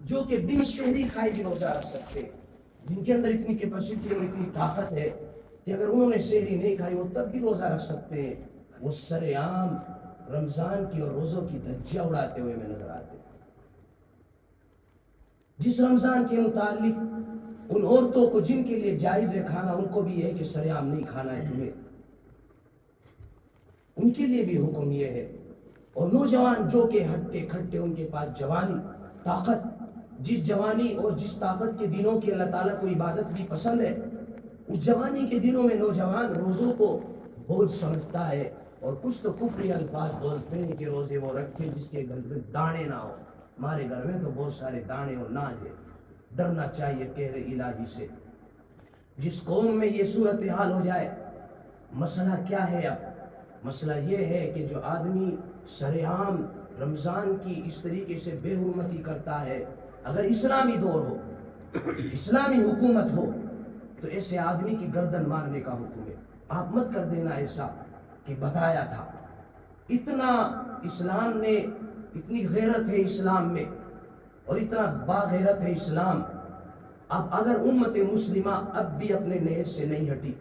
جو کہ بن شہری کھائے بھی روزہ رکھ سکتے ہیں، جن کے اندر اتنی کیپیسٹی اور اتنی طاقت ہے کہ اگر انہوں نے شہری نہیں کھائی وہ تب بھی روزہ رکھ سکتے ہیں، وہ سر عام رمضان کی اور روزوں کی دھجیاں اڑاتے ہوئے میں نظر آتے ہیں۔ جس رمضان کے متعلق ان عورتوں کو جن کے لیے جائز ہے کھانا، ان کو بھی یہ ہے کہ سر عام نہیں کھانا ہے تمہیں، ان کے لیے بھی حکم یہ ہے۔ اور نوجوان جو کہ ہٹے کھٹے، ان کے پاس جوانی طاقت، جس جوانی اور جس طاقت کے دنوں کی اللہ تعالیٰ کو عبادت بھی پسند ہے، اس جوانی کے دنوں میں نوجوان روزوں کو بوجھ سمجھتا ہے اور کچھ تو کفری الفاظ بولتے ہیں کہ روزے وہ رکھے جس کے گھر میں دانے نہ ہو۔ ہمارے گھر میں تو بہت سارے دانے اور ناج ہے، ڈرنا چاہیے قہر الہی سے۔ جس قوم میں یہ صورتحال ہو جائے، مسئلہ کیا ہے؟ اب مسئلہ یہ ہے کہ جو آدمی سرعام رمضان کی اس طریقے سے بے حرمتی کرتا ہے، اگر اسلامی دور ہو، اسلامی حکومت ہو، تو ایسے آدمی کی گردن مارنے کا حکم ہے۔ آپ مت کر دینا ایسا کہ بتایا تھا۔ اتنا اسلام نے، اتنی غیرت ہے اسلام میں اور اتنا باغیرت ہے اسلام۔ اب اگر امت مسلمہ اب بھی اپنے نہج سے نہیں ہٹی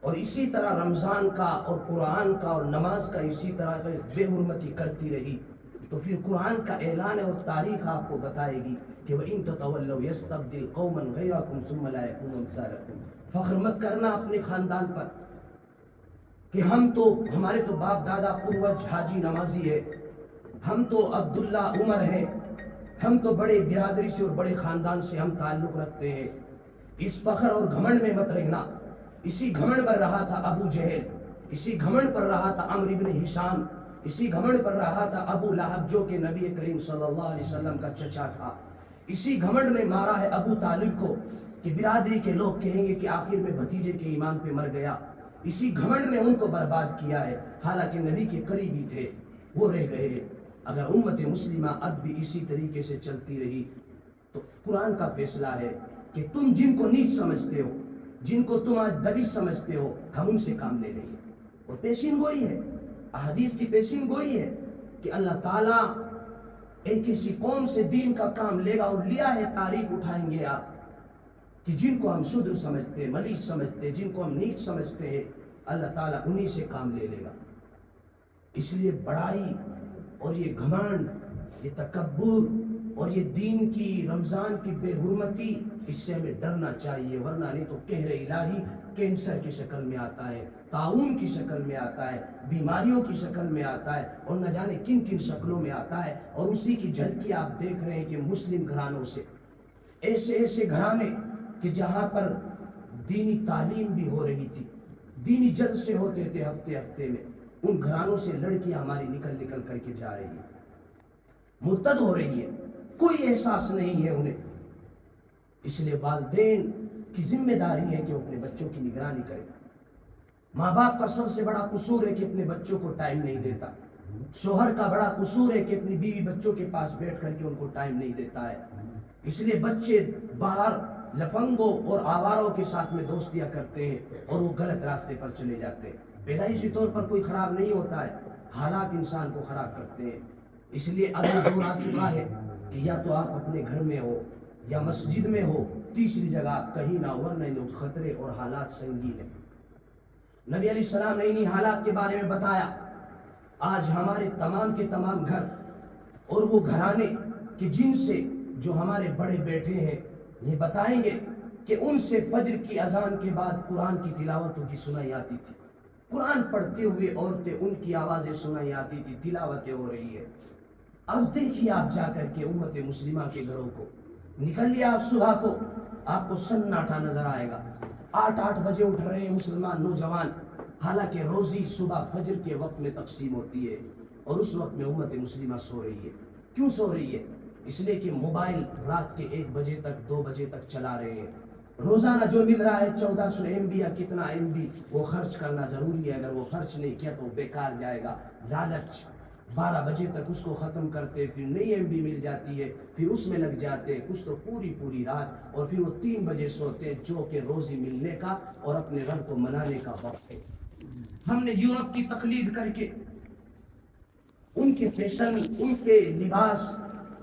اور اسی طرح رمضان کا اور قرآن کا اور نماز کا اسی طرح بے حرمتی کرتی رہی، تو پھر قرآن کا اعلان ہے اور تاریخ آپ کو بتائے گی کہ وَإِن تَتَوَلَّوْا يَسْتَبْدِلْ قَوْمًا غَيْرَكُمْ ثُمَّ لَا يَكُونُوا أَمْثَالَكُمْ۔ فخر مت کرنا اپنے خاندان پر کہ ہمارے تو باپ دادا پروج حاجی نمازی ہے، ہم تو عبداللہ عمر ہیں، ہم تو بڑے برادری سے اور بڑے خاندان سے ہم تعلق رکھتے ہیں۔ اس فخر اور گھمنڈ میں مت رہنا۔ اسی گھمنڈ پر رہا تھا ابو جہل، اسی گھمنڈ پر رہا تھا عمرو بن ہشام، اسی گھمنڈ پر رہا تھا ابو لہب جو کہ نبی کریم صلی اللہ علیہ وسلم کا چچا تھا۔ اسی گھمنڈ میں مارا ہے ابو طالب کو کہ برادری کے لوگ کہیں گے کہ آخر میں بھتیجے کے ایمان پہ مر گیا۔ اسی گھمنڈ میں ان کو برباد کیا ہے، حالانکہ نبی کے قریبی تھے، وہ رہ گئے۔ اگر امت مسلمہ اب بھی اسی طریقے سے چلتی رہی تو قرآن کا فیصلہ ہے کہ تم جن کو نیچ سمجھتے ہو، جن کو تم آج دلیل سمجھتے ہو، ہم ان سے کام لے لیں گے۔ اور پیشین گوئی ہے، احادیث کی پیشین گوئی ہے کہ اللہ تعالیٰ ایک کسی قوم سے دین کا کام لے گا، اور لیا ہے، تاریخ اٹھائیں گے آپ کہ جن کو ہم شودر سمجھتے ہیں، ملیچ سمجھتے ہیں، جن کو ہم نیچ سمجھتے ہیں، اللہ تعالیٰ انہی سے کام لے لے گا۔ اس لیے بڑائی اور یہ گھمنڈ، یہ تکبر اور یہ دین کی، رمضان کی بے حرمتی، اس سے ہمیں ڈرنا چاہیے، ورنہ نہیں تو قہر الہی کینسر کی شکل میں آتا ہے، طاعون کی شکل میں آتا ہے، بیماریوں کی شکل میں آتا ہے، اور نہ جانے کن کن شکلوں میں آتا ہے۔ اور اسی کی جھلکی آپ دیکھ رہے ہیں کہ مسلم گھرانوں سے، ایسے گھرانے کہ جہاں پر دینی تعلیم بھی ہو رہی تھی، دینی جلسے ہوتے تھے ہفتے ہفتے میں، ان گھرانوں سے لڑکیاں ہماری نکل کر کے جا رہی ہیں، مرتد ہو رہی ہے، کوئی احساس نہیں ہے انہیں۔ اس لیے والدین کی ذمہ داری ہے کہ وہ اپنے بچوں کی نگرانی کریں۔ ماں باپ کا سب سے بڑا قصور ہے کہ اپنے بچوں کو ٹائم نہیں دیتا، شوہر کا بڑا قصور ہے کہ اپنی بیوی بچوں کے پاس بیٹھ کر کے ان کو ٹائم نہیں دیتا ہے۔ اس لیے بچے باہر لفنگوں اور آواروں کے ساتھ میں دوستیاں کرتے ہیں اور وہ غلط راستے پر چلے جاتے ہیں۔ پیدائشی طور پر کوئی خراب نہیں ہوتا ہے، حالات انسان کو خراب کرتے ہیں۔ اس لیے اب یہ دور آ چکا ہے کہ یا تو آپ اپنے گھر میں ہو یا مسجد میں ہو، تیسری جگہ آپ کہیں نہ، ورنہ خطرے اور حالات سنگین ہیں۔ نبی علیہ السلام نے انہی حالات کے بارے میں بتایا۔ آج ہمارے تمام کے تمام گھر اور وہ گھرانے کہ جن سے جو ہمارے بڑے بیٹھے ہیں یہ بتائیں گے کہ ان سے فجر کی اذان کے بعد قرآن کی تلاوتوں کی سنائی آتی تھی، قرآن پڑھتے ہوئے عورتیں ان کی آوازیں سنائی آتی تھی، تلاوتیں ہو رہی ہے۔ اب دیکھیے آپ جا کر کے امت مسلمہ کے گھروں کو، نکلیے آپ صبح کو، آپ کو سناٹا نظر آئے گا۔ 8 بجے اٹھ رہے ہیں مسلمان نوجوان، حالانکہ روزی صبح فجر کے وقت میں تقسیم ہوتی ہے اور اس وقت میں امت مسلمہ سو رہی ہے۔ کیوں سو رہی ہے؟ اس لیے کہ موبائل رات کے 1 بجے تک 2 بجے تک چلا رہے ہیں۔ روزانہ جو مل رہا ہے 1400 MB یا کتنا MB، وہ خرچ کرنا ضروری ہے۔ اگر وہ خرچ نہیں کیا تو بیکار جائے گا۔ لالچ 12 بجے تک اس کو ختم کرتے، پھر نئی MB مل جاتی ہے، پھر اس میں لگ جاتے، کچھ تو پوری رات، اور پھر وہ 3 بجے سوتے، جو کہ روزی ملنے کا اور اپنے رب کو منانے کا وقت ہے۔ ہم نے یورپ کی تقلید کر کے ان کے فیشن، ان کے لباس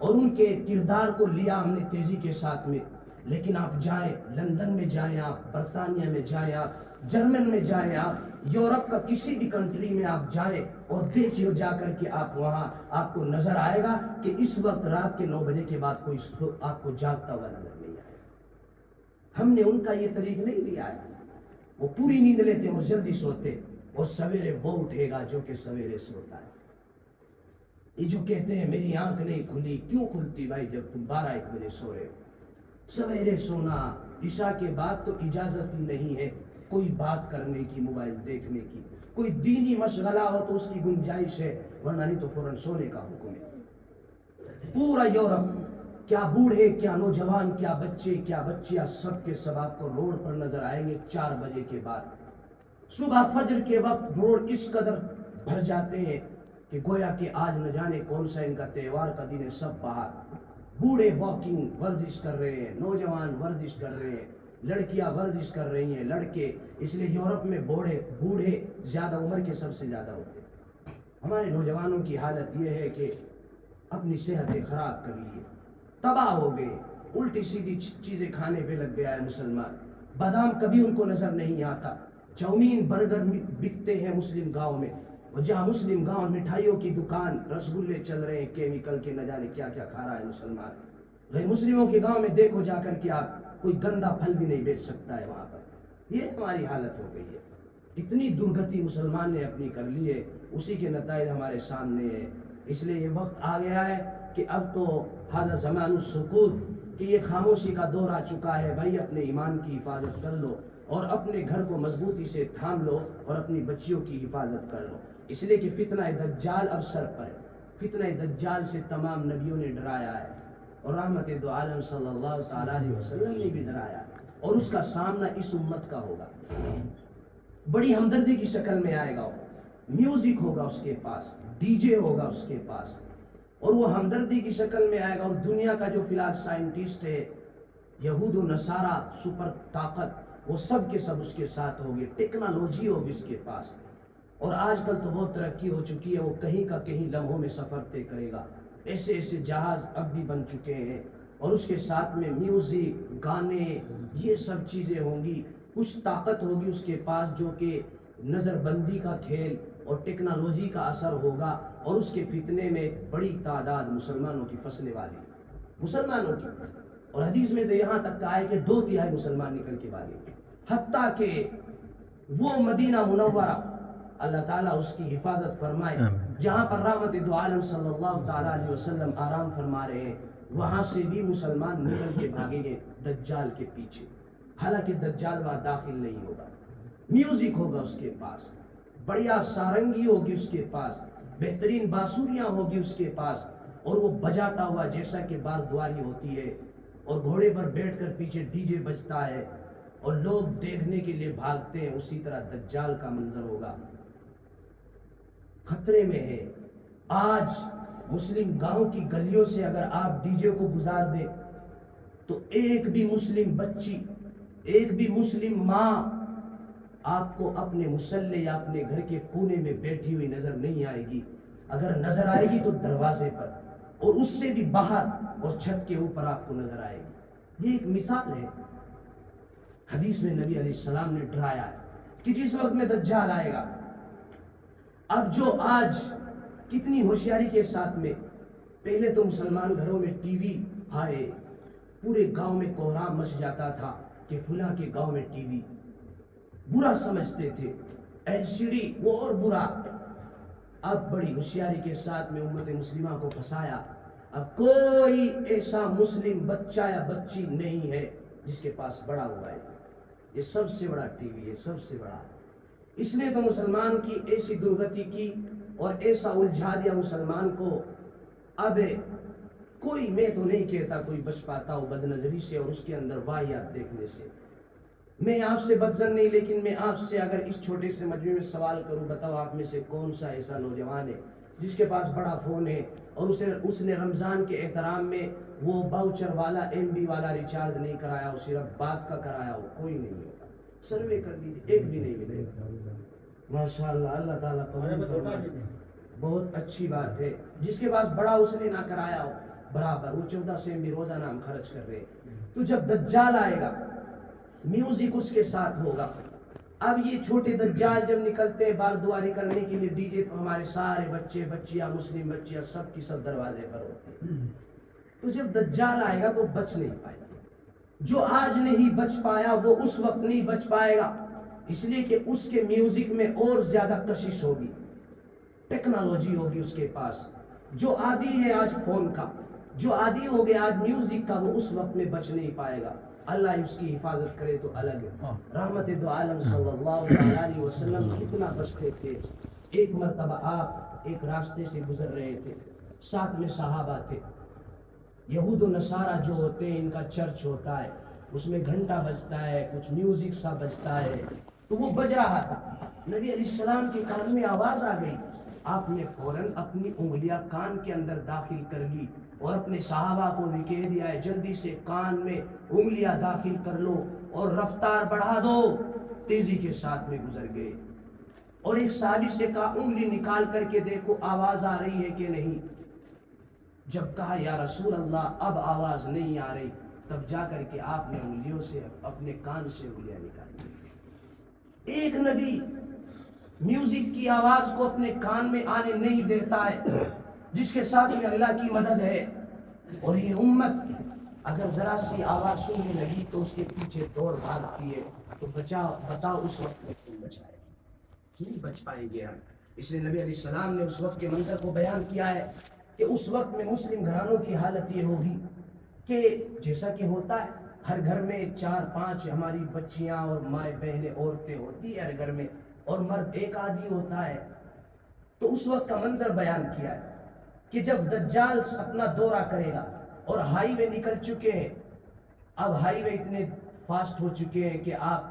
اور ان کے کردار کو لیا ہم نے تیزی کے ساتھ میں. لیکن آپ جائیں لندن میں جائیں, آپ برطانیہ میں جائیں, آپ جرمن میں جائیں, آپ یورپ کا کسی بھی کنٹری میں آپ جائیں اور دیکھیے جا کر کے آپ وہاں آپ کو نظر آئے گا کہ اس وقت رات کے 9 بجے کے بعد کوئی آپ کو جاگتا ہوا نظر نہیں آئے. ہم نے ان کا یہ طریق نہیں لیا ہے. وہ پوری نیند لیتے اور جلدی سوتے, اور سویرے وہ اٹھے گا جو کہ سویرے سوتا ہے. یہ جو کہتے ہیں میری آنکھ نہیں کھلی, کیوں کھلتی بھائی جب تم 12-1 بجے سو رہے ہو؟ سویرے سونا, عشاء کے بعد تو اجازت ہی نہیں ہے کوئی بات کرنے کی, موبائل دیکھنے کی. کوئی دینی مشغلہ ہو تو اس کی گنجائش ہے, ورنہ نہیں تو فوراً سونے کا حکم ہے. پورا یورپ, کیا بوڑھے, کیا نوجوان, کیا بچے, کیا بچیاں, سب کے سب آپ کو روڈ پر نظر آئیں گے 4 بجے کے بعد. صبح فجر کے وقت روڈ اس قدر بھر جاتے ہیں کہ گویا کہ آج نہ جانے کون سا ان کا تہوار کا دن ہے. سب باہر, بوڑھے واکنگ ورزش کر رہے ہیں, نوجوان ورزش کر رہے ہیں, لڑکیاں ورزش کر رہی ہیں, لڑکے. اس لیے یورپ میں بوڑھے زیادہ عمر کے سب سے زیادہ ہوتے ہیں. ہمارے نوجوانوں کی حالت یہ ہے کہ اپنی صحتیں خراب کر لیے, تباہ ہو گئے, الٹی سیدھی چیزیں کھانے پہ لگ گیا ہے مسلمان. بادام کبھی ان کو نظر نہیں آتا. چاؤمین برگر بکتے ہیں مسلم گاؤں میں, اور جہاں مسلم گاؤں مٹھائیوں کی دکان, رسگلے چل رہے ہیں کیمیکل کے, نہ جانے کیا کیا کھا رہا ہے مسلمان. غیر مسلموں کے گاؤں میں دیکھو جا کر کے آپ, کوئی گندا پھل بھی نہیں بیچ سکتا ہے وہاں پر. یہ ہماری حالت ہو گئی ہے. اتنی درگتی مسلمان نے اپنی کر لی ہے, اسی کے نتائج ہمارے سامنے ہیں. اس لیے یہ وقت آ گیا ہے کہ اب تو ہذا زمان السکوت, کہ یہ خاموشی کا دور آ چکا ہے. بھائی اپنے ایمان کی حفاظت کر لو, اور اپنے گھر کو مضبوطی سے تھام لو, اور اپنی بچیوں کی حفاظت کر لو. اس لیے کہ فتنہ دجال اب سر پر ہے. فتنہ دجال سے تمام نبیوں نے ڈرایا ہے, اور رحمت دو عالم صلی اللہ تعالیٰ علیہ وسلم نے بھی ڈرایا ہے, اور اس کا سامنا اس امت کا ہوگا. بڑی ہمدردی کی شکل میں آئے گا. میوزک ہوگا اس کے پاس, ڈی جے ہوگا اس کے پاس, اور وہ ہمدردی کی شکل میں آئے گا. اور دنیا کا جو فی الحال سائنٹسٹ ہے, یہود و نصارہ, سپر طاقت, وہ سب کے سب اس کے ساتھ ہوگی. ٹیکنالوجی ہوگی اس کے پاس, اور آج کل تو بہت ترقی ہو چکی ہے. وہ کہیں کا کہیں لمحوں میں سفر طے کرے گا. ایسے ایسے جہاز اب بھی بن چکے ہیں, اور اس کے ساتھ میں میوزک, گانے, یہ سب چیزیں ہوں گی. کچھ طاقت ہوگی اس کے پاس جو کہ نظر بندی کا کھیل اور ٹیکنالوجی کا اثر ہوگا, اور اس کے فتنے میں بڑی تعداد مسلمانوں کی پھنسنے والی, مسلمانوں کی. اور حدیث میں تو یہاں تک کہا ہے کہ 2/3 مسلمان نکل کے بھاگے, حتیٰ کہ وہ مدینہ منورہ, اللہ تعالیٰ اس کی حفاظت فرمائے, جہاں پر رحمت دو عالم صلی اللہ تعالیٰ علیہ وسلم آرام فرما رہے ہیں, وہاں سے بھی مسلمان نکل کے بھاگیں گے دجال کے پیچھے. حالانکہ دجال وہاں داخل نہیں ہوگا. میوزک ہوگا اس کے پاس, بڑھیا سارنگی ہوگی اس کے پاس, بہترین بانسریاں ہوگی اس کے پاس, اور وہ بجاتا ہوا جیسا کہ باردواری ہوتی ہے, اور گھوڑے پر بیٹھ کر پیچھے ڈی جے بجتا ہے, اور لوگ دیکھنے کے لیے بھاگتے ہیں. اسی طرح دجال کا منظر ہوگا. خطرے میں ہے. آج مسلم گاؤں کی گلیوں سے اگر آپ ڈی جے کو گزار دیں تو ایک بھی مسلم بچی, ایک بھی مسلم ماں آپ کو اپنے مصلے یا اپنے گھر کے کونے میں بیٹھی ہوئی نظر نہیں آئے گی. اگر نظر آئے گی تو دروازے پر, اور اس سے بھی باہر, اور چھت کے اوپر آپ کو نظر آئے گی. یہ ایک مثال ہے. حدیث میں نبی علیہ السلام نے ڈرایا ہے کہ جس وقت میں دجال آئے گا. اب جو آج کتنی ہوشیاری کے ساتھ میں, پہلے تو مسلمان گھروں میں ٹی وی آئے, پورے گاؤں میں کوہرام مچ جاتا تھا کہ فلاں کے گاؤں میں ٹی وی, برا سمجھتے تھے. ایل سی ڈی وہ اور برا. اب بڑی ہوشیاری کے ساتھ میں امت مسلمہ کو پھنسایا. اب کوئی ایسا مسلم بچہ یا بچی نہیں ہے جس کے پاس بڑا ہوا ہے. یہ سب سے بڑا ٹی وی ہے, سب سے بڑا. اس نے تو مسلمان کی ایسی درگتی کی اور ایسا الجھا دیا مسلمان کو. اب کوئی, میں تو نہیں کہتا کوئی بچ پاتا ہو بد نظری سے اور اس کے اندر واہیات دیکھنے سے. میں آپ سے بدظن نہیں, لیکن میں آپ سے اگر اس چھوٹے سے مجمع میں سوال کروں, بتاؤ آپ میں سے کون سا ایسا نوجوان ہے جس کے پاس بڑا فون ہے اور اس نے رمضان کے احترام میں وہ باؤچر والا MB والا ریچارج نہیں کرایا ہو, صرف بات کا کرایا ہو؟ کوئی نہیں ہوگا. سروے کر لیجیے, ایک بھی نہیں ملے گا. ماشاءاللہ, اللہ تعالیٰ قبول فرمائے. بہت اچھی بات ہے. جس کے پاس بڑا اس نے نہ کرایا ہو, برابر، وہ 14 سیم بھی روزانہ ہم خرچ کر رہے ہیں۔ تو جب دجال آئے گا میوزک اس کے ساتھ ہوگا۔ اب یہ چھوٹے دجال جب نکلتے ہیں باردواری کرنے کے لیے ڈی جے، تو ہمارے سارے بچے بچیاں مسلم بچیاں سب کی سب دروازے پر ہوتے ہیں۔ تو جب دجال آئے گا تو بچ نہیں پائے گا۔ جو آج نہیں بچ پایا وہ اس وقت نہیں بچ پائے گا، اس لیے کہ اس کے میوزک میں اور زیادہ کشش ہوگی، ٹیکنالوجی ہوگی اس کے پاس۔ جو عادی ہے آج فون کا، جو عادی ہو گیا آج میوزک کا، وہ اس وقت میں بچ نہیں پائے گا۔ اللہ اس کی حفاظت کرے تو الگ ہے۔ رحمت دو عالم صلی اللہ علیہ وسلم کتنا بچتے تھے۔ ایک مرتبہ آپ ایک راستے سے گزر رہے تھے، ساتھ میں صحابہ تھے۔ یہود و نصارہ جو ہوتے ہیں ان کا چرچ ہوتا ہے، اس میں گھنٹہ بجتا ہے، کچھ میوزک سا بجتا ہے، تو وہ بج رہا تھا۔ نبی علیہ السلام کے کان میں آواز آ گئی، آپ نے فوراً اپنی انگلیاں کان کے اندر داخل کر لی اور اپنے صحابہ کو بھی کہہ دیا ہے جلدی سے کان میں انگلیاں داخل کر لو اور رفتار بڑھا دو۔ تیزی کے ساتھ میں گزر گئے اور ایک صحابی سے کہا انگلی نکال کر کے دیکھو آواز آ رہی ہے کہ نہیں۔ جب کہا یا رسول اللہ اب آواز نہیں آ رہی، تب جا کر کے آپ نے انگلیوں سے اپنے کان سے انگلیاں نکالی۔ ایک نبی میوزک کی آواز کو اپنے کان میں آنے نہیں دیتا ہے، جس کے ساتھ میں اللہ کی مدد ہے۔ اور یہ امت اگر ذرا سی آواز سننے لگی تو اس کے پیچھے دوڑ بھاگتی ہے، تو بتاؤ اس وقت میں کون بچائے؟ نہیں بچ پائیں گے ہم۔ اس لیے نبی علیہ السلام نے اس وقت کے منظر کو بیان کیا ہے کہ اس وقت میں مسلم گھرانوں کی حالت یہ ہوگی کہ جیسا کہ ہوتا ہے ہر گھر میں 4-5 ہماری بچیاں اور مائیں بہنیں عورتیں ہوتی ہے ہر گھر میں، اور مرد ایک آدمی ہوتا ہے۔ تو اس وقت کا منظر بیان کیا ہے کہ جب دجال اپنا دورہ کرے گا اور ہائی وے نکل چکے ہیں، اب ہائی وے اتنے فاسٹ ہو چکے ہیں کہ آپ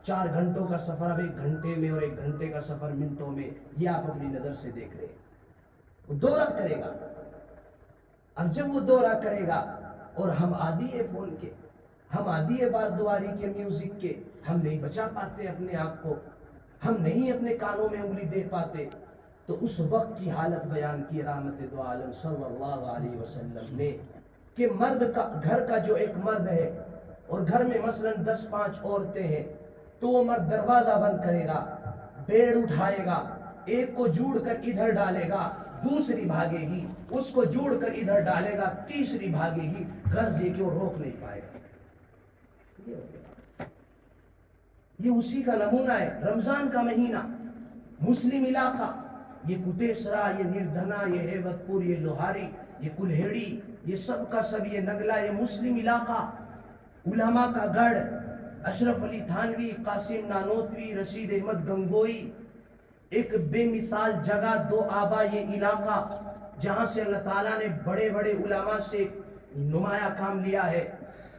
4 گھنٹوں کا سفر اب 1 گھنٹے میں اور 1 گھنٹے کا سفر منٹوں میں، یہ آپ اپنی نظر سے دیکھ رہے ہیں۔ وہ دورہ کرے گا، اب جب وہ دورہ کرے گا اور ہم عادی ہے فون کے، ہم عادی ہے باردواری کے میوزک کے، ہم نہیں بچا پاتے اپنے آپ کو، ہم نہیں اپنے کانوں میں انگلی دے پاتے، تو اس وقت کی حالت بیان کی رحمت دو عالم صلی اللہ علیہ وسلم نے کہ مرد کا گھر کا جو ایک مرد ہے اور گھر میں مثلا 10-5 عورتیں ہیں، تو وہ مرد دروازہ بند کرے گا، بیڑ اٹھائے گا، ایک کو جوڑ کر ادھر ڈالے گا، دوسری بھاگے گی، اس کو جوڑ کر ادھر ڈالے گا، تیسری بھاگے گی، غرض یہ کہ وہ روک نہیں پائے گا۔ یہ اسی کا نمونہ ہے۔ رمضان کا مہینہ، مسلم علاقہ، یہ کٹیسرا، یہ نردھنا، یہ ہیبت پور، یہ لوہاری، یہ کلہیڑی، یہ سب کا سب، یہ نگلا، یہ مسلم علاقہ، علماء کا گڑھ، اشرف علی تھانوی، قاسم نانوتوی، رشید احمد گنگوئی، ایک بے مثال جگہ، 2 آبا یہ علاقہ جہاں سے اللہ تعالیٰ نے بڑے بڑے علماء سے نمایاں کام لیا ہے۔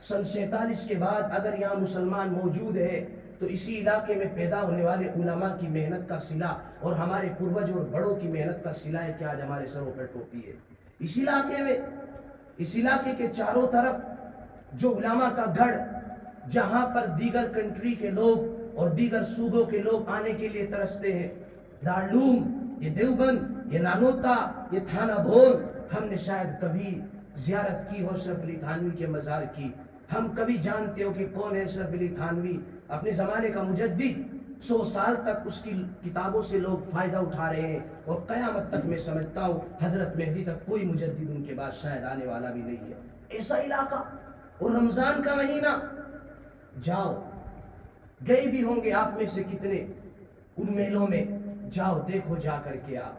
سن 47 کے بعد اگر یہاں مسلمان موجود ہے تو اسی علاقے میں پیدا ہونے والے علماء کی محنت کا صلہ اور ہمارے پروج اور بڑوں کی محنت کا صلہ ہے کہ آج ہمارے سروں پر ٹوپی ہے۔ اس علاقے میں، اس علاقے کے چاروں طرف جو علماء کا گڑھ، جہاں پر دیگر کنٹری کے لوگ اور دیگر صوبوں کے لوگ آنے کے لیے ترستے ہیں، دارالعلوم، یہ دیوبند، یہ نانوتا، یہ تھانہ بھور، ہم نے شاید کبھی زیارت کی ہو اشرف علی تھانوی کے مزار کی، ہم کبھی جانتے ہو کہ کون ہے اشرف علی تھانوی، اپنے زمانے کا مجدد، 100 سال تک اس کی کتابوں سے لوگ فائدہ اٹھا رہے ہیں، اور قیامت تک میں سمجھتا ہوں حضرت مہدی تک کوئی مجدد ان کے بعد شاید آنے والا بھی نہیں ہے۔ ایسا علاقہ، اور رمضان کا مہینہ، جاؤ، گئے بھی ہوں گے آپ میں سے کتنے ان میلوں میں، جاؤ دیکھو جا کر کے آپ،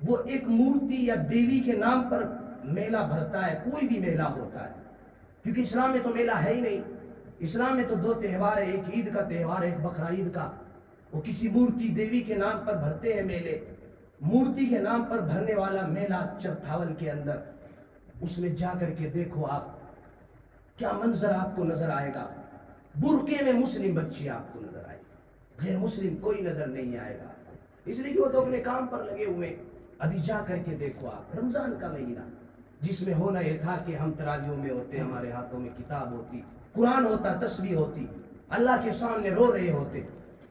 وہ ایک مورتی یا دیوی کے نام پر میلہ بھرتا ہے، کوئی بھی میلہ ہوتا ہے، کیونکہ اسلام میں تو میلہ ہے ہی نہیں۔ اسلام میں تو 2 تہوار ہے، ایک عید کا تہوار ہے، ایک بقرہ عید کا، وہ کسی مورتی دیوی کے نام پر بھرتے ہیں میلے۔ مورتی کے نام پر بھرنے والا میلہ چرتھاول کے اندر، اس میں جا کر کے دیکھو آپ، کیا منظر آپ کو نظر آئے گا۔ برقعے میں مسلم بچی آپ کو نظر آئے گی، غیر مسلم کوئی نظر نہیں آئے گا، اس لیے کہ وہ تو اپنے کام پر لگے ہوئے۔ ابھی جا کر کے دیکھو آپ، رمضان کا مہینہ جس میں ہونا یہ تھا کہ ہم تراویحوں میں ہوتے، ہمارے ہاتھوں میں کتاب ہوتی، قرآن ہوتا، تسبیح ہوتی، اللہ کے سامنے رو رہے ہوتے،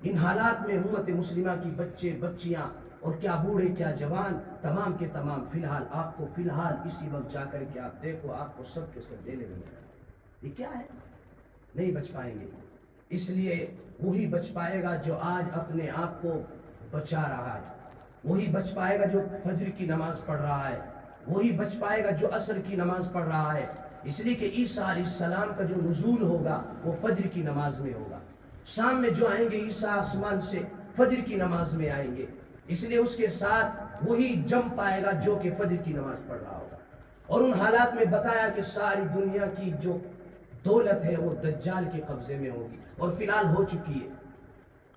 ان حالات میں امت مسلمہ کی بچے بچیاں اور کیا بوڑھے کیا جوان، تمام کے تمام فی الحال آپ کو فی الحال اسی وقت جا کر کے آپ دیکھو آپ کو سب کے سب دینے لگے. یہ کیا ہے؟ نہیں بچ پائیں گے. اس لیے وہی بچ پائے گا جو آج اپنے آپ کو بچا رہا ہے، وہی بچ پائے گا جو فجر کی نماز پڑھ رہا ہے، وہی بچ پائے گا جو عصر کی نماز پڑھ رہا ہے. اس لیے کہ عیسیٰ علیہ السلام کا جو نزول ہوگا وہ فجر کی نماز میں ہوگا. شام میں جو آئیں گے عیسیٰ آسمان سے فجر کی نماز میں آئیں گے. اس لیے اس کے ساتھ وہی جم پائے گا جو کہ فجر کی نماز پڑھ رہا ہوگا. اور ان حالات میں بتایا کہ ساری دنیا کی جو دولت ہے وہ دجال کے قبضے میں ہوگی، اور فی الحال ہو چکی ہے.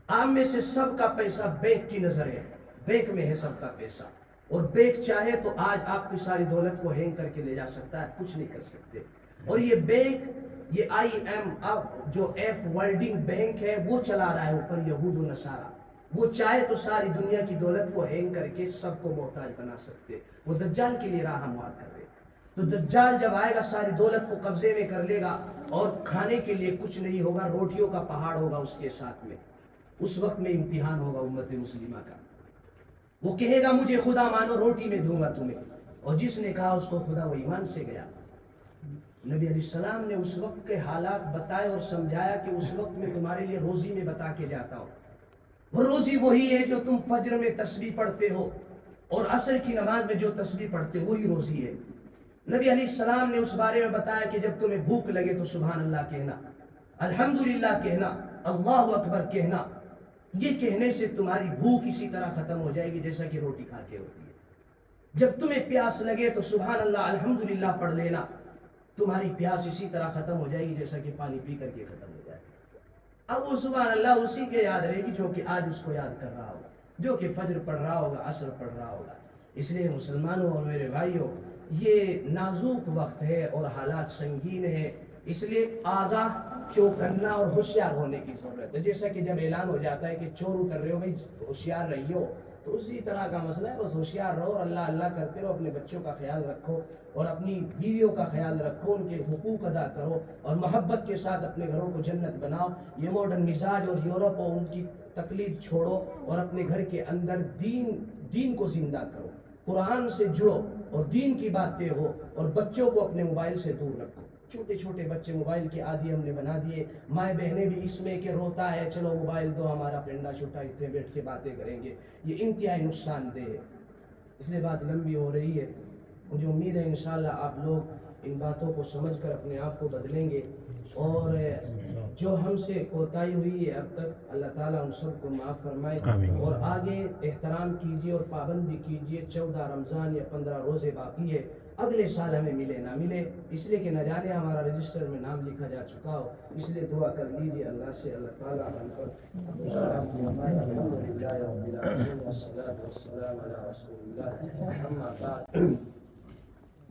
آپ میں سے سب کا پیسہ بینک کی نظر ہے، بینک میں ہے سب کا پیسہ، اور بینک چاہے تو آج آپ کی ساری دولت کو ہینگ کر کے لے جا سکتا ہے، کچھ نہیں کر سکتے. اور یہ بینک، یہ IMF جو ایف ورلڈنگ بینک ہے وہ چلا رہا ہے اوپر یہود و نصارہ. وہ چاہے تو ساری دنیا کی دولت کو ہینگ کر کے سب کو محتاج بنا سکتے. وہ دجال کے لیے راہ ہموار کر رہے. تو دجال جب آئے گا ساری دولت کو قبضے میں کر لے گا اور کھانے کے لیے کچھ نہیں ہوگا، روٹیوں کا پہاڑ ہوگا اس کے ساتھ میں. اس وقت میں امتحان ہوگا امت مسلمہ کا. وہ کہے گا مجھے خدا مانو روٹی میں دوں گا تمہیں، اور جس نے کہا اس کو خدا وہ ایمان سے گیا. نبی علیہ السلام نے اس وقت کے حالات بتائے اور سمجھایا کہ اس وقت میں تمہارے لیے روزی میں بتا کے جاتا ہوں. وہ روزی وہی ہے جو تم فجر میں تسبیح پڑھتے ہو اور عصر کی نماز میں جو تسبیح پڑھتے ہو وہی روزی ہے. نبی علیہ السلام نے اس بارے میں بتایا کہ جب تمہیں بھوک لگے تو سبحان اللہ کہنا، الحمدللہ کہنا، اللہ اکبر کہنا. یہ کہنے سے تمہاری بھوک اسی طرح ختم ہو جائے گی جیسا کہ روٹی کھا کے ہوتی ہے. جب تمہیں پیاس لگے تو سبحان اللہ الحمدللہ پڑھ لینا، تمہاری پیاس اسی طرح ختم ہو جائے گی جیسا کہ پانی پی کر کے ختم ہو جائے. اب وہ سبحان اللہ اسی کے یاد رہے گی جو کہ آج اس کو یاد کر رہا ہوگا، جو کہ فجر پڑھ رہا ہوگا، عصر پڑھ رہا ہوگا. اس لیے مسلمانوں اور میرے بھائیوں، یہ نازک وقت ہے اور حالات سنگین ہے. اس لیے آگاہ، چوکنا اور ہوشیار ہونے کی ضرورت ہے. جیسا کہ جب اعلان ہو جاتا ہے کہ چور اتر رہے ہو بھائی ہوشیار رہیو، تو اسی طرح کا مسئلہ ہے. بس ہوشیار رہو اور اللہ اللہ کرتے رہو، اپنے بچوں کا خیال رکھو اور اپنی بیویوں کا خیال رکھو، ان کے حقوق ادا کرو اور محبت کے ساتھ اپنے گھروں کو جنت بناؤ. یہ ماڈرن مزاج اور یورپ اور ان کی تقلید چھوڑو اور اپنے گھر کے اندر دین کو زندہ کرو، قرآن سے جڑو اور دین کی باتیں ہو، اور بچوں کو اپنے موبائل سے دور رکھو. چھوٹے چھوٹے بچے موبائل کے عادی ہم نے بنا دیے. مائیں بہنیں بھی اس میں کہ روتا ہے چلو موبائل دو ہمارا پنڈا چھوٹا اتنے بیٹھ کے باتیں کریں گے. یہ انتہائی نقصان دہ ہے. اس لیے بات لمبی ہو رہی ہے. مجھے امید ہے انشاءاللہ آپ لوگ ان باتوں کو سمجھ کر اپنے آپ کو بدلیں گے، اور جو ہم سے کوتاہی ہوئی ہے اب تک اللہ تعالیٰ ان سب کو معاف فرمائے. اور آگے احترام کیجیے اور پابندی کیجیے. 14 رمضان یا 15 روزے باقی ہے. اگلے سال ہمیں ملے نہ ملے، اس لیے کہ نہ جانے ہمارا رجسٹر میں نام لکھا جا چکا ہو. اس لیے دعا کر لیجیے اللہ سے، اللہ تعالیٰ ہم پر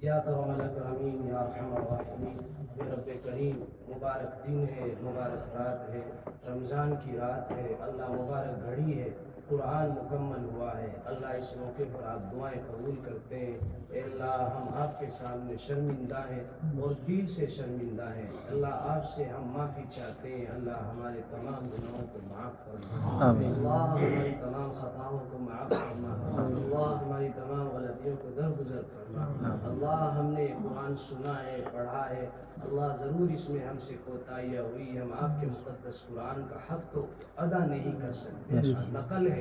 یا کرم الاکرمین یا ارحم الراحمین. رب کریم، مبارک دن ہے، مبارک رات ہے، رمضان کی رات ہے اللہ، مبارک گھڑی ہے، قرآن مکمل ہوا ہے اللہ. اس موقع پر آپ دعائیں قبول کرتے ہیں. اے اللہ ہم آپ کے سامنے شرمندہ ہیں اور دل سے شرمندہ ہیں اللہ. آپ سے ہم معافی چاہتے ہیں اللہ. ہمارے تمام گناہوں کو معاف فرما اللہ، ہماری تمام خطاؤں کو معاف فرما اللہ، ہماری تمام غلطیوں کو درگزر فرما اللہ. ہم نے قرآن سنا ہے، پڑھا ہے اللہ، ضرور اس میں ہم سے کوتاہیاں ہوئی. ہم آپ کے مقدس قرآن کا حق تو ادا نہیں کر سکتے، نقل ہے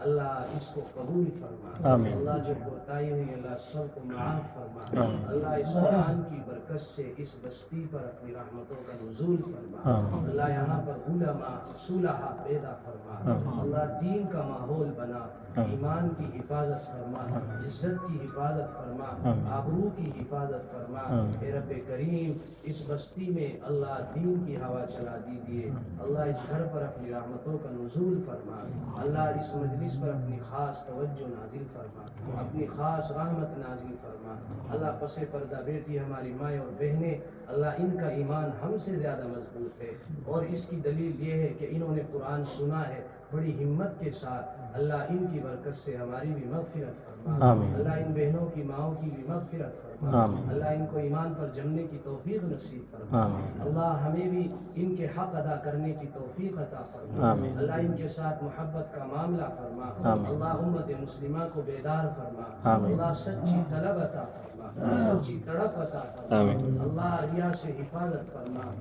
اللہ، اس کو قبول فرما اللہ. جو کوتاہی ہوئی اللہ سب کو معاف فرما اللہ. اس قرآن کی برکت سے اس بستی پر اپنی رحمتوں کا نزول فرما اللہ. یہاں پر علماء صلحاء پیدا فرما اللہ. دین کا ماحول بنا، ایمان کی حفاظت فرما، عزت کی حفاظت فرما، آبرو کی حفاظت فرما. اے رب کریم، اس بستی میں اللہ دین کی ہوا چلا دیجیے اللہ. اس گھر پر اپنی رحمتوں کا نزول فرما اللہ. اس مجلس پر اپنی خاص توجہ نازل فرما، اپنی خاص رحمت نازل فرما اللہ. پس پردہ بیٹی ہماری مائیں اور بہنیں اللہ، ان کا ایمان ہم سے زیادہ مضبوط ہے، اور اس کی دلیل یہ ہے کہ انہوں نے قرآن سنا ہے بڑی ہمت کے ساتھ اللہ. ان کی برکت سے ہماری بھی مغفرت فرما اللہ. ان بہنوں کی ماؤں کی بھی مغفرت فرما اللہ. ان کو ایمان پر جمنے کی توفیق نصیب فرما اللہ. ہمیں بھی ان کے حق ادا کرنے کی توفیق عطا فرما اللہ. ان کے ساتھ محبت کا معاملہ فرما فرما, آمین. اللہ امت مسلمہ کو بیدار فرما, آمین. اللہ سچی طلب عطا فرما, سچی تڑپ عطا فرما, آمین. اللہ ریا سے حفاظت فرما,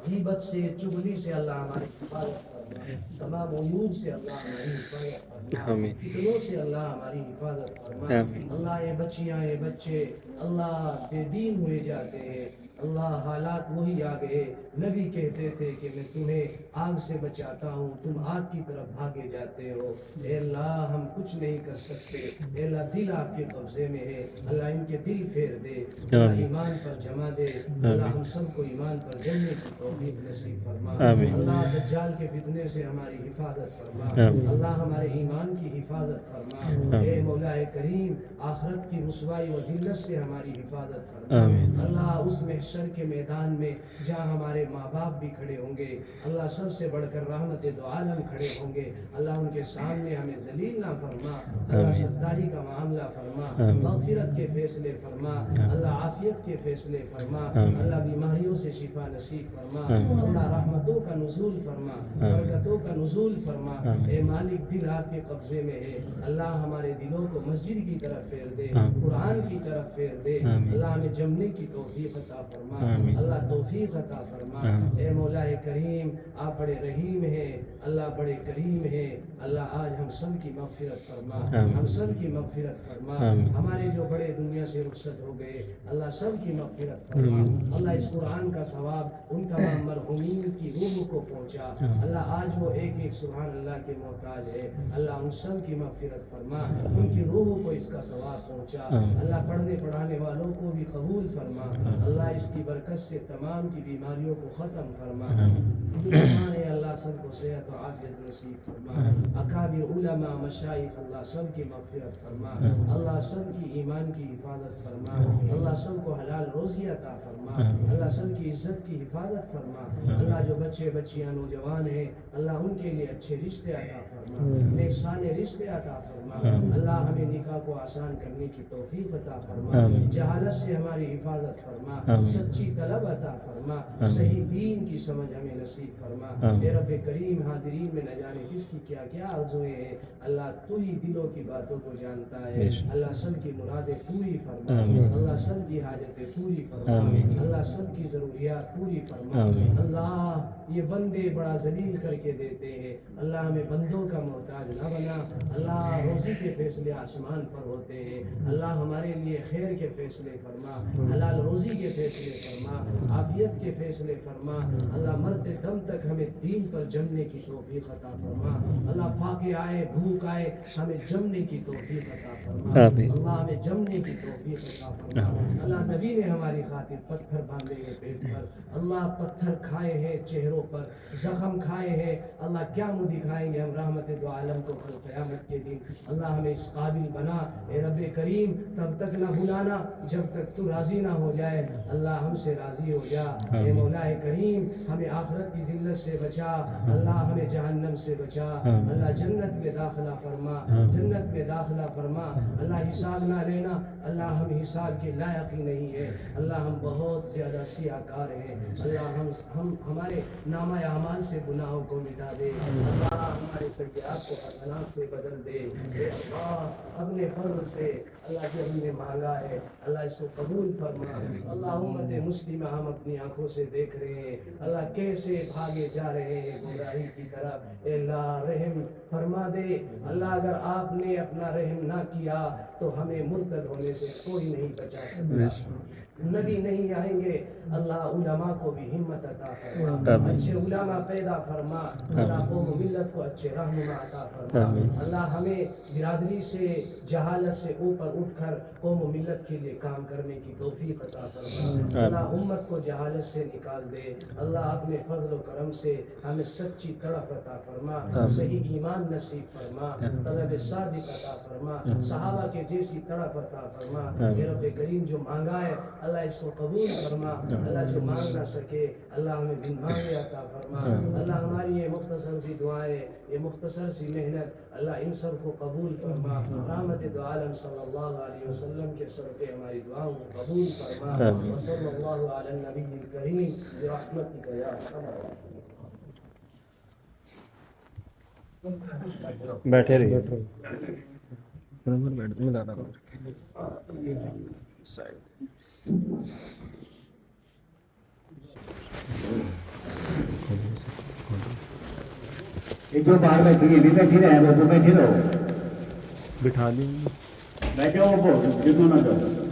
غیبت سے چغلی سے اللہ ہماری حفاظت فرما, تمام عیوب سے اللہ ہماری حفاظت فرما, آمین. فتنوں سے اللہ ہماری حفاظت فرما. آمین. اللہ یہ بچیاں یہ بچے اللہ بے دین ہوئے جاتے ہیں, اللہ حالات وہی آ گئے. نبی کہتے تھے کہ میں تمہیں آگ سے بچاتا ہوں, تم آگ کی طرف بھاگے جاتے ہو. اے اللہ ہم کچھ نہیں کر سکتے, اے اللہ دل آپ کے قبضے میں ہے, اللہ ان کے دل پھیر دے, اللہ ایمان پر جما دے, اللہ ہم سب کو ایمان پر جمنے کی توفیق نصیب فرما. آمین. اللہ دجال کے فتنے سے ہماری حفاظت فرما, آمین. اللہ ہمارے ایمان کی حفاظت فرما. اے مولا کریم آخرت کی رسوائی و ذلت سے ہماری حفاظت فرما. آمین. اللہ اس محشر کے میدان میں جہاں ہمارے ماں باپ بھی کھڑے ہوں گے, اللہ سب سے بڑھ کر رحمت دو عالم کھڑے ہوں گے, اللہ ان کے سامنے ہمیں ذلیل نہ فرما, اللہ ستاری کا معاملہ فرما, مغفرت کے فیصلے فرما, اللہ عافیت کے فیصلے فرما, اللہ بیماریوں سے شفا نصیب فرما, اللہ رحمتوں کا نزول فرما, برکتوں کا نزول فرما. اے مالک دل آپ کے قبضے میں ہے, اللہ ہمارے دلوں کو مسجد کی طرف پھیر دے, قرآن کی طرف پھیر دے, اللہ ہمیں جمنے کی توفیق عطا فرما, اللہ توفیق عطا فرما. اے مولا کریم آپ بڑے رحیم ہیں, اللہ بڑے کریم ہیں, اللہ آج ہم سب کی مغفرت فرما, ہم سب کی مغفرت فرما. ہمارے جو بڑے دنیا سے رخصت ہو گئے اللہ سب کی مغفرت فرما, اللہ اس قرآن کا ثواب ان تمام مرحومین کی روح کو پہنچا, اللہ آج وہ ایک ایک سبحان اللہ کے محتاج ہے, اللہ ان سب کی مغفرت فرما, ان کی روح کو اس کا ثواب پہنچا, اللہ پڑھنے پڑھانے والوں کو بھی قبول فرما, اللہ اس کی برکت سے تمام کی بیماریوں کو ختم فرما. علماء ہے اللہ سب کو صحت و عافیت نصیب فرما, اکابر علماء مشائخ اللہ سب کی مغفرت فرما, اللہ سب کی ایمان کی حفاظت فرما, اللہ سب کو حلال روزی عطا فرما, اللہ سب کی عزت کی حفاظت فرما. اللہ جو بچے بچیاں نوجوان ہیں اللہ ان کے لیے اچھے رشتے عطا فرما, نیک صالح رشتے عطا فرما, اللہ ہمیں نکاح کو آسان کرنے کی توفیق عطا فرما, جہالت سے ہماری حفاظت فرما, سچی طلب عطا فرما, صحیح دین کی سمجھ ہمیں نصیب فرما. اے رب کریم حاضرین میں نہ جانے کس کی کیا کیا آرزویں ہیں, اللہ تو ہی دلوں کی باتوں کو جانتا ہے, اللہ سب کی مرادیں پوری فرما, اللہ سب کی حاجتیں پوری فرما, اللہ سب کی ضروریات پوری فرما. اللہ یہ بندے بڑا ذلیل کر کے دیتے ہیں, اللہ ہمیں بندوں کا محتاج نہ بنا, اللہ روزی کے فیصلے آسمان پر ہوتے ہیں, اللہ ہمارے لیے خیر کے فیصلے فرما, حلال روزی کے فیصلے فرما, عافیت کے فیصلے فرما, اللہ مرتے دم تک ہمیں دین پر جمنے کی توفیق عطا فرما, اللہ فاقے آئے بھوک آئے ہمیں جمنے کی توفیق عطا فرما, اللہ ہمیں جمنے کی توفیق عطا فرما. اللہ نبی نے ہماری خاطر پتھر باندھے ہیں پیٹ پر, اللہ پتھر کھائے ہیں چہروں پر, زخم کھائے ہیں, اللہ کیا منہ دکھائیں گے ہم رحمت دو عالم کو کل قیامت کے دن. اللہ ہمیں اس قابل بنا اے رب کریم, تب تک نہ بھلانا جب تک تو راضی نہ ہو جائے, اللہ ہم سے راضی ہو جا. اے مولا کریم ہمیں آخرت کی ذلت سے بچا, اللہ ہمیں جہنم سے بچا, اللہ جنت میں داخلہ فرما, جنت میں داخلہ فرما. اللہ حساب نہ لینا, اللہ ہم حساب کے لائق ہی نہیں ہے, اللہ ہم بہت زیادہ سیاہ کار ہیں, اللہ ہم ہمارے نامہ اعمال سے گناہوں کو مٹا دے, اللہ ہمارے سیئات کو حسنات سے بدل دے. اے اللہ اپنے فضل سے اللہ جو ہم نے مانگا ہے اللہ اس کو قبول فرما. اللہ امت مسلمہ ہم اپنی آنکھوں سے دیکھ رہے ہیں اللہ کیسے بھاگے جا رہے ہیں گمراہی کی طرف, اے اللہ رحم فرما دے. اللہ اگر آپ نے اپنا رحم نہ کیا تو ہمیں مرتد ہونے سے کوئی نہیں بچا سکتا, نبی نہیں آئیں گے. اللہ علماء کو بھی ہمت عطا فرما, اچھے علماء پیدا فرما, اللہ قوم و ملت کو اچھے رہنما عطا فرما. اللہ ہمیں برادری سے جہالت سے اوپر اٹھ کر قوم و ملت کے لیے کام کرنے کی توفیق عطا فرما. اللہ امت کو جہالت سے نکال دے, اللہ اپنے فضل و کرم سے ہمیں سچی تڑپ عطا فرما, صحیح ایمان نصیب فرما, طلب صادق عطا فرما, صحابہ کے جیسی تڑپ عطا فرما. اے رب کریم جو مانگا ہے اللہ اس کو قبول فرما, اللہ جو مانگ نہ سکے اللہ ہمیں بن مانگے عطا فرما. اللہ ہماری یہ مختصر سی دعائیں, یہ مختصر سی محنت اللہ ان سب کو قبول فرما. رحمت دو عالم صلی اللہ علیہ وسلم کے صدقے ہماری دعاؤں کو قبول فرما. وصلی اللہ علی النبی الکریم برحمتک یا ارحم الراحمین. بیٹھے رہیے ایک جو باہر بیٹھی ہے بھی بیٹھی رہے وہ بیٹھی رہو بٹھا لیں بیٹھے ہو جتنا نہ کرو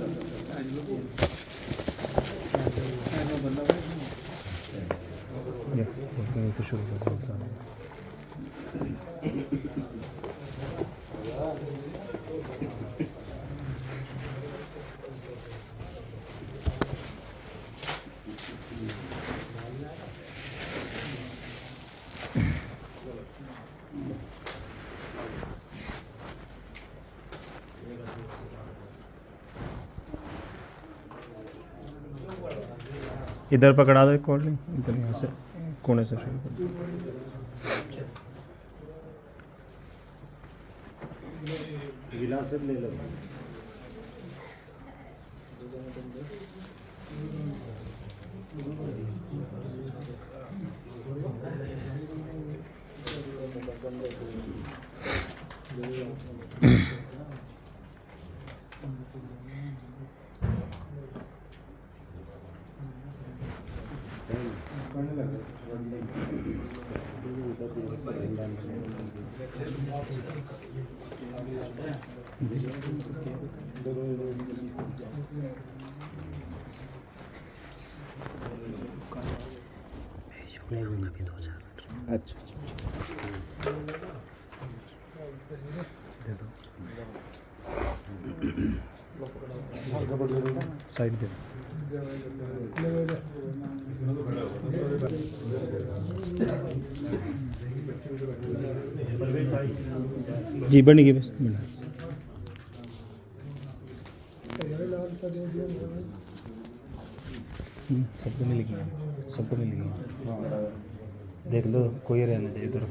تو شروع کر دیں ادھر پکڑا دو ایک اور ادھر یہاں سے کونے سے شروع کر دو گلاس لے لو اچھا دے دو سائڈ دے جی بن گئی بس سب کو مل گیا سب کو مل گیا دیکھ لو کوئی رہنے دے ادھر